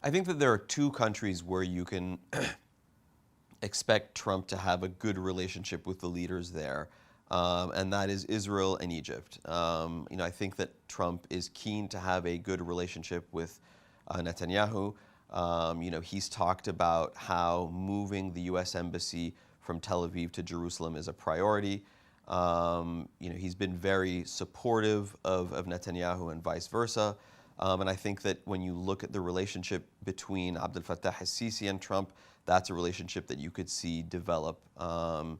I think that there are two countries where you can expect Trump to have a good relationship with the leaders there, and that is Israel and Egypt. I think that Trump is keen to have a good relationship with Netanyahu. He's talked about how moving the U.S. embassy from Tel Aviv to Jerusalem is a priority. He's been very supportive of Netanyahu and vice versa. And I think that when you look at the relationship between Abdel Fattah al-Sisi and Trump, that's a relationship that you could see develop. Abdel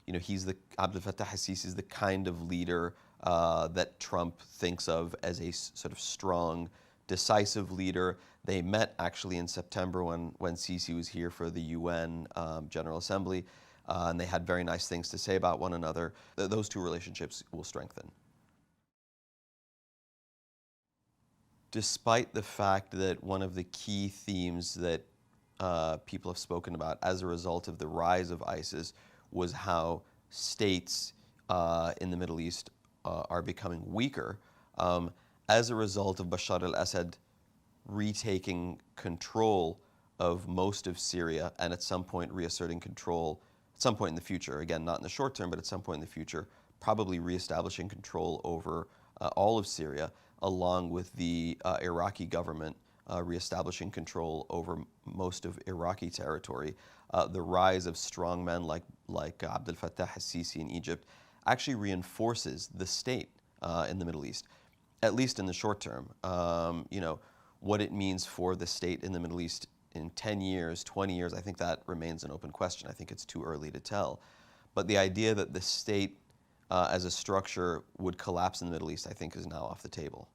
Fattah al-Sisi is the kind of leader that Trump thinks of as a sort of strong, decisive leader. They met actually in September when Sisi was here for the UN General Assembly, and they had very nice things to say about one another. Those two relationships will strengthen. Despite the fact that one of the key themes that people have spoken about as a result of the rise of ISIS was how states in the Middle East are becoming weaker, as a result of Bashar al-Assad retaking control of most of Syria and at some point reasserting control, at some point in the future, again, not in the short term, but at some point in the future, probably reestablishing control over all of Syria, along with the Iraqi government reestablishing control over most of Iraqi territory. The rise of strong men like Abdel Fattah al-Sisi in Egypt actually reinforces the state in the Middle East, at least in the short term. What it means for the state in the Middle East in 10 years, 20 years, I think that remains an open question. I think it's too early to tell. But the idea that the state as a structure would collapse in the Middle East, I think, is now off the table.